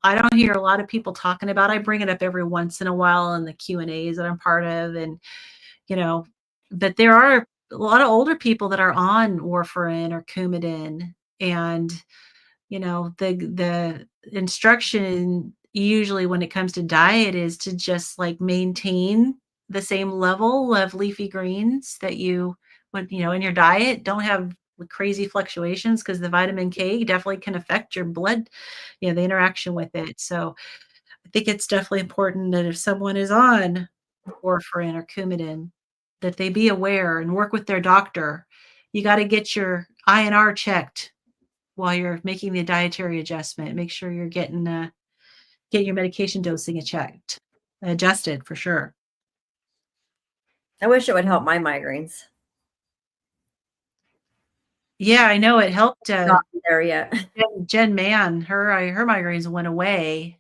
I don't hear a lot of people talking about. I bring it up every once in a while in the Q&As that I'm part of. And, but there are a lot of older people that are on warfarin or Coumadin. And, the instruction usually when it comes to diet is to just like maintain the same level of leafy greens that you would, in your diet. Don't have crazy fluctuations, because the vitamin K definitely can affect your blood, the interaction with it. So I think it's definitely important that if someone is on warfarin or Coumadin, that they be aware and work with their doctor. You got to get your INR checked while you're making the dietary adjustment. Make sure you're getting your medication dosing adjusted for sure. I wish it would help my migraines. Yeah, I know it helped. Not there yet. Jen Mann, her migraines went away.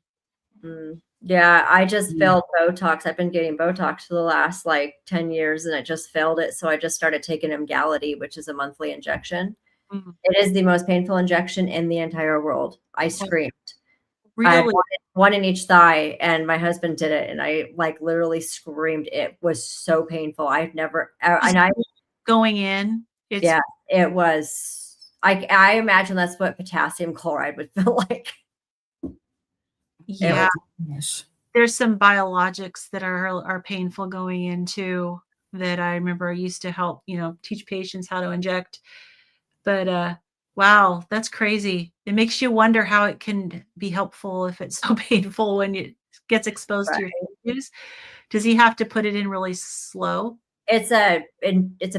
Yeah, I just failed Botox. I've been getting Botox for the last 10 years, and I just failed it. So I just started taking Emgality, which is a monthly injection. Mm-hmm. It is the most painful injection in the entire world. I screamed. Really? I had one in each thigh, and my husband did it, and I literally screamed. It was so painful. I've never, and I going in. Yeah, it was. I imagine that's what potassium chloride would feel like. Yeah, there's some biologics that are painful going into that. I remember I used to help, teach patients how to inject. But wow, that's crazy. It makes you wonder how it can be helpful if it's so painful when it gets exposed to your tissues. Does he have to put it in really slow? It's a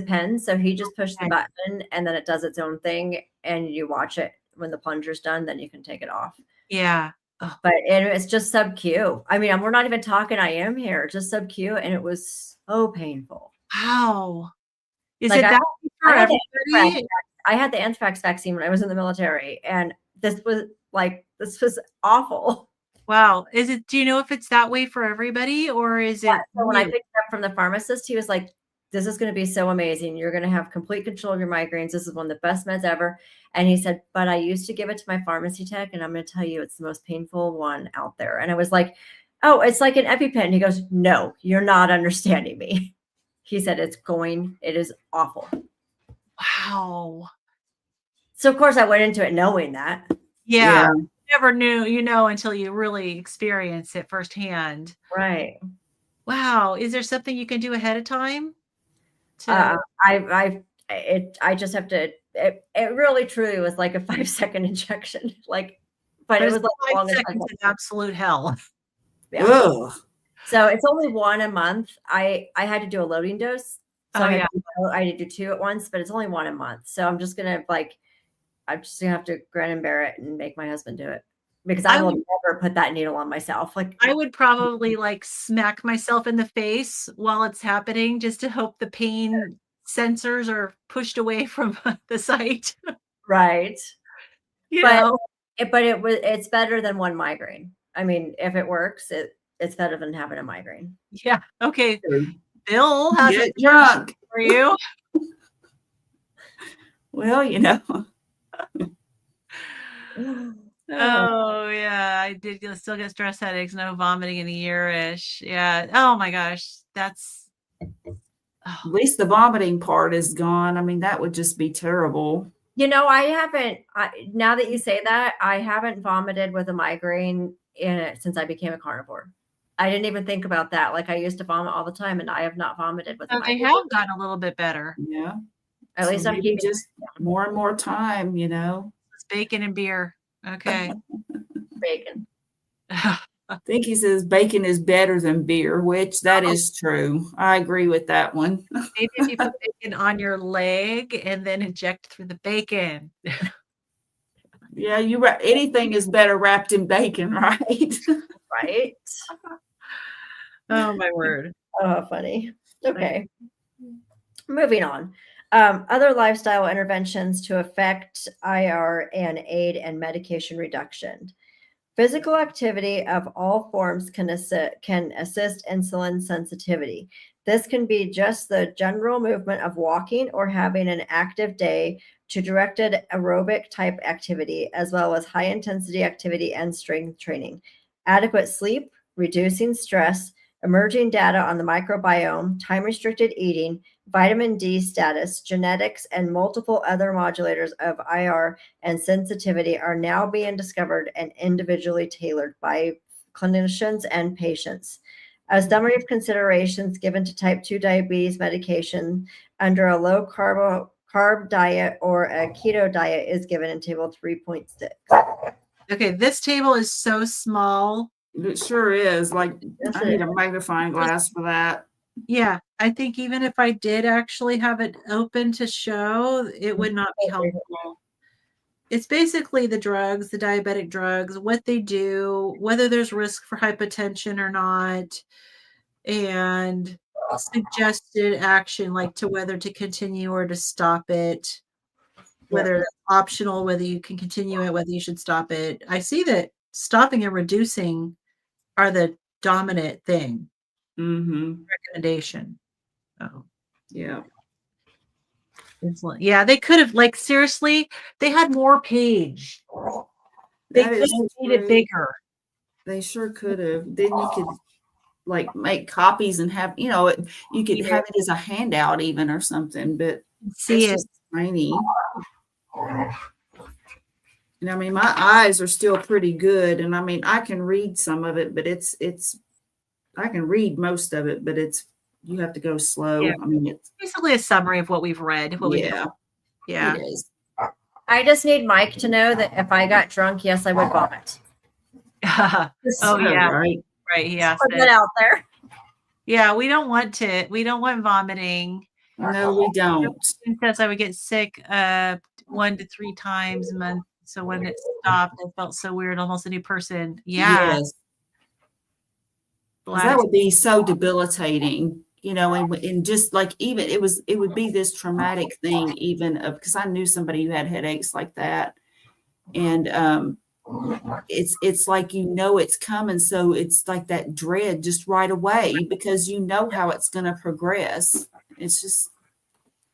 pen, so he just pushed the button and then it does its own thing, and you watch it. When the plunger's done, then you can take it off. Yeah. But it's just sub-Q. I mean, we're not even talking IM here, just sub-Q, and it was so painful. Wow. Is it that for everybody? I had the anthrax vaccine when I was in the military, and this was awful. Wow. Do you know if it's that way for everybody, or is it? So when I picked it up from the pharmacist, he was like, this is going to be so amazing. You're going to have complete control of your migraines. This is one of the best meds ever. And he said, but I used to give it to my pharmacy tech, and I'm going to tell you, it's the most painful one out there. And I was like, oh, it's like an EpiPen. He goes, no, you're not understanding me. He said, it is awful. Wow. So of course I went into it knowing that. Yeah. You never knew, until you really experience it firsthand. Right. Wow. Is there something you can do ahead of time? I just have to, it really truly was like a 5-second injection. But it was 5 seconds of absolute hell. Yeah. Ugh. So it's only one a month. I had to do a loading dose. So I had to do 2 at once, but it's only 1 a month. So I'm just going to have to grin and bear it and make my husband do it, because I will never put that needle on myself. I would probably smack myself in the face while it's happening, just to hope the pain sensors are pushed away from the site. Right. It's better than one migraine. I mean, if it works, it's better than having a migraine. Yeah. Okay. Bill, how's it drunk for you? Well, Oh yeah, I did still get stress headaches, no vomiting in a year-ish. Yeah. Oh my gosh, that's at least the vomiting part is gone. I mean, that would just be terrible. I haven't. Now that you say that, I haven't vomited with a migraine since I became a carnivore. I didn't even think about that. I used to vomit all the time, and I have not vomited with a migraine. They have gotten a little bit better. Yeah. At least I'm keeping just more and more time, It's bacon and beer. Okay. Bacon. I think he says bacon is better than beer, which that is true. I agree with that one. Maybe if you put bacon on your leg and then inject through the bacon. Yeah, anything is better wrapped in bacon, right? Right. Oh my word. Oh, how funny. Okay. Moving on. Other lifestyle interventions to affect IR and aid and medication reduction. Physical activity of all forms can assist insulin sensitivity. This can be just the general movement of walking or having an active day to directed aerobic type activity, as well as high intensity activity and strength training. Adequate sleep, reducing stress, emerging data on the microbiome, time restricted eating, vitamin D status, genetics, and multiple other modulators of IR and sensitivity are now being discovered and individually tailored by clinicians and patients. A summary of considerations given to type 2 diabetes medication under a low carb diet or a keto diet is given in table 3.6. Okay, this table is so small. It sure is. Like, I need a magnifying glass for that. Yeah, I think even if I did actually have it open to show, it would not be helpful. It's basically the drugs, the diabetic drugs, what they do, whether there's risk for hypertension or not, and suggested action, like to whether to continue or to stop it, whether that's optional, whether you can continue it, whether you should stop it. I see that stopping and reducing are the dominant thing. Recommendation. Oh, yeah. Insulin. Yeah, they could have, like, seriously, they had more page. They could have made it bigger. They sure could have. Then you could like make copies and have, you could have it as a handout even or something, but see it. Just tiny. And I mean, my eyes are still pretty good. And I mean, I can read some of it, but I can read most of it, but you have to go slow. Yeah. I mean, it's basically a summary of what we've read. Yeah. It is. I just need Mike to know that if I got drunk, yes, I would vomit. Oh yeah. Right. Yeah. Put that out there. Yeah, we don't want vomiting. No, we don't. It says I would get sick 1 to 3 times a month. So when it stopped, I felt so weird, almost a new person. Yeah. Yes. That would be so debilitating, and just like even it would be this traumatic thing even because I knew somebody who had headaches like that. And it's like it's coming, so it's like that dread just right away because you know how it's going to progress. It's just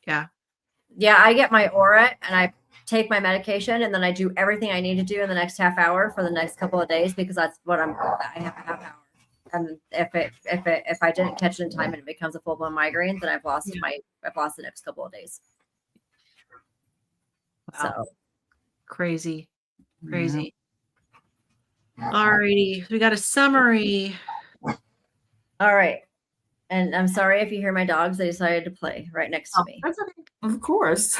yeah, I get my Aura and I take my medication and then I do everything I need to do in the next half hour for the next couple of days because that's what I have a half hour. And if I didn't catch it in time and it becomes a full-blown migraine, then I've lost the next couple of days. Wow. So crazy. Alrighty, we got a summary. All right. And I'm sorry if you hear my dogs, they decided to play right next to me. That's okay. Of course.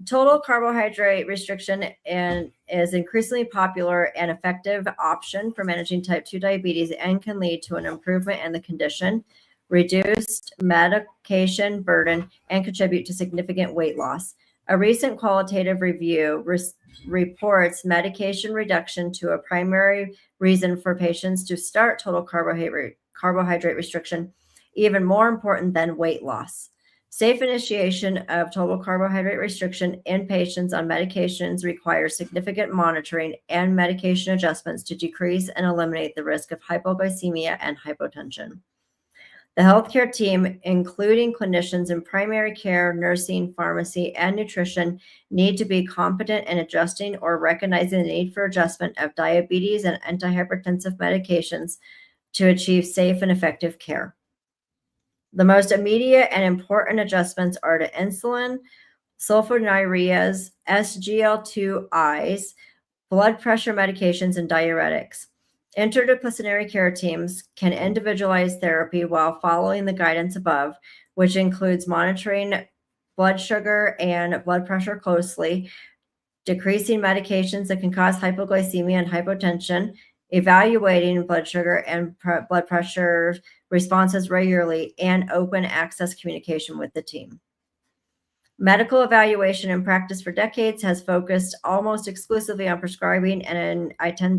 Total carbohydrate restriction is increasingly popular and effective option for managing type 2 diabetes and can lead to an improvement in the condition, reduced medication burden, and contribute to significant weight loss. A recent qualitative review reports medication reduction to a primary reason for patients to start total carbohydrate restriction, even more important than weight loss. Safe initiation of total carbohydrate restriction in patients on medications requires significant monitoring and medication adjustments to decrease and eliminate the risk of hypoglycemia and hypotension. The healthcare team, including clinicians in primary care, nursing, pharmacy, and nutrition, need to be competent in adjusting or recognizing the need for adjustment of diabetes and antihypertensive medications to achieve safe and effective care. The most immediate and important adjustments are to insulin, sulfonylureas, SGLT2Is, blood pressure medications, and diuretics. Interdisciplinary care teams can individualize therapy while following the guidance above, which includes monitoring blood sugar and blood pressure closely, decreasing medications that can cause hypoglycemia and hypotension, evaluating blood sugar and blood pressure responses regularly, and open access communication with the team. Medical evaluation and practice for decades has focused almost exclusively on prescribing and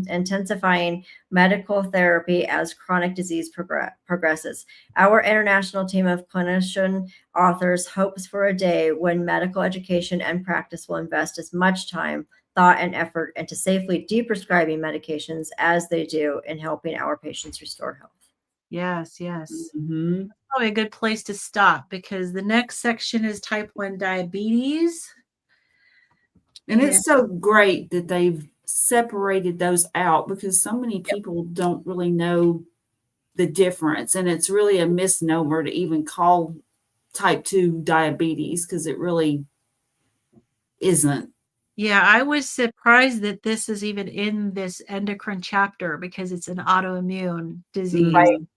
intensifying medical therapy as chronic disease progresses. Our international team of clinician authors hopes for a day when medical education and practice will invest as much time, thought, and effort into safely deprescribing medications as they do in helping our patients restore health. Yes, yes. Mhm. Probably a good place to stop because the next section is type 1 diabetes. And Yeah. it's so great that they've separated those out because so many people don't really know the difference. And it's really a misnomer to even call type 2 diabetes because it really isn't. Yeah, I was surprised that this is even in this endocrine chapter because it's an autoimmune disease. Mhm.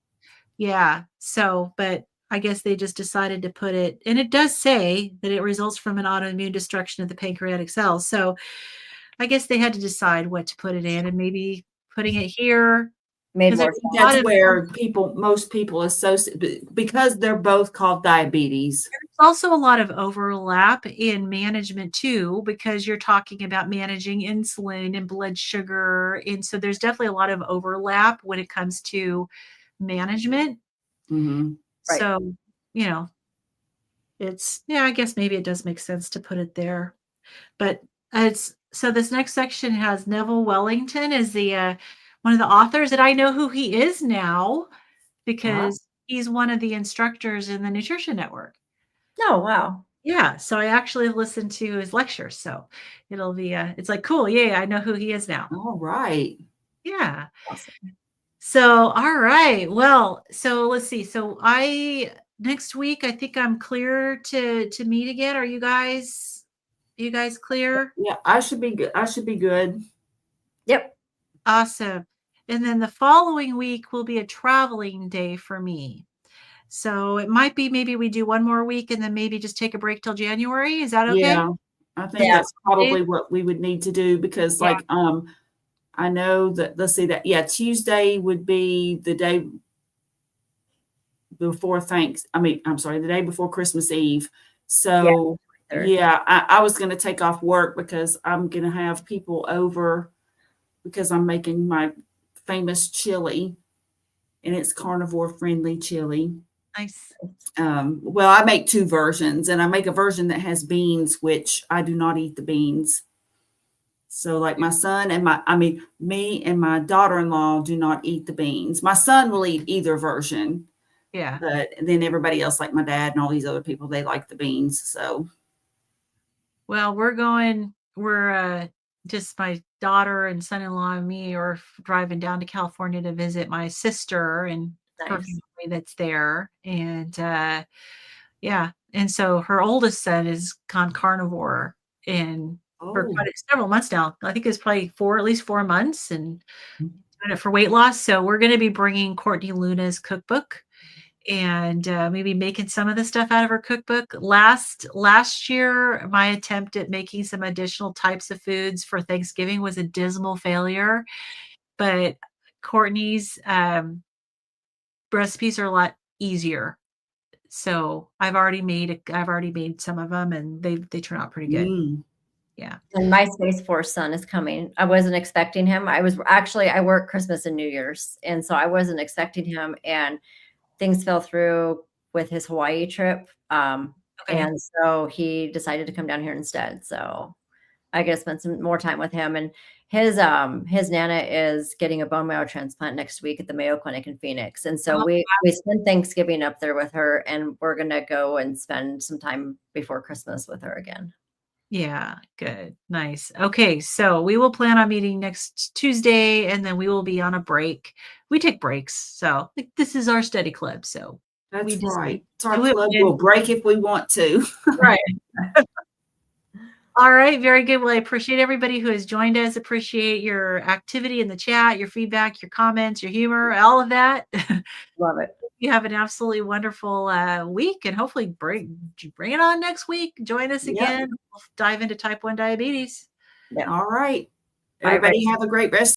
Yeah. So, but I guess they just decided to put it, and it does say that it results from an autoimmune destruction of the pancreatic cells. So I guess they had to decide what to put it in, and maybe putting it here Made because more there's sense. a lot That's of where most people associate because they're both called diabetes. also a lot of overlap in management too, because you're talking about managing insulin and blood sugar. And so there's definitely a lot of overlap when it comes to management. Mhm. Right. So, you know, it's, yeah, I guess maybe it does make sense to put it there. But it's, so this next section has Neville Wellington as the one of the authors, and I know who he is now Ah, because he's one of the instructors in the Nutrition Network. Oh, wow. Yeah, so I actually have listened to his lectures, so it'll be, it's like, cool, yeah, I know who he is now. all right. Yeah. Awesome. So, all right. Well, so let's see. So next week, I think I'm clear to meet again. Are you guys clear? Yeah, I should be good. I should be good. Yep. Awesome. And then the following week will be a traveling day for me. So it might be maybe we do one more week and then maybe just take a break till January. Is that okay? Yeah, I think Yeah. that's probably what we would need to do because, Yeah. like, I know that. Let's see that. Yeah, Tuesday would be the day before thanks. I mean, I'm sorry, the day before Christmas Eve. Yeah. So Third. yeah, I was going to take off work because I'm going to have people over because I'm making my famous chili, and it's carnivore friendly chili. Nice. Well, I make two versions, and I make a version that has beans, which I do not eat the beans. So, like my son and me and my daughter-in-law do not eat the beans. My son will eat either version, Yeah. but then everybody else, like my dad and all these other people, they like the beans. So, Well, we're just my daughter and son-in-law and me are driving down to California to visit my sister and her Nice. family that's there. And yeah. And so her oldest son is carnivore and for oh, quite several months now. I think it's probably at least 4 months and doing it for weight loss. So we're going to be bringing Courtney Luna's cookbook and maybe making some of the stuff out of her cookbook. Last year, my attempt at making some additional types of foods for Thanksgiving was a dismal failure, but Courtney's recipes are a lot easier. So I've already made some of them, and they turn out pretty good. mm, Yeah. And my Space Force son is coming. I wasn't expecting him. I work Christmas and New Year's, and so I wasn't expecting him, and things fell through with his Hawaii trip. Okay. And so he decided to come down here instead. So I get to spend some more time with him. And his nana is getting a bone marrow transplant next week at the Mayo Clinic in Phoenix. And so Oh, we spend Thanksgiving up there with her, and we're gonna go and spend some time before Christmas with her again. yeah, good. Nice. Okay, so we will plan on meeting next Tuesday and then we will be on a break. We take breaks. So like, this is our study club. So we that's just right. It's our do it club. when We'll break if we want to. right. All right, very good. Well, I appreciate everybody who has joined us. Appreciate your activity in the chat, your feedback, your comments, your humor, all of that. Love it. You have an absolutely wonderful week and hopefully bring it on next week. Join us Yep. again. We'll dive into type 1 diabetes. Yeah. All right. Bye, everybody. Everybody have a great rest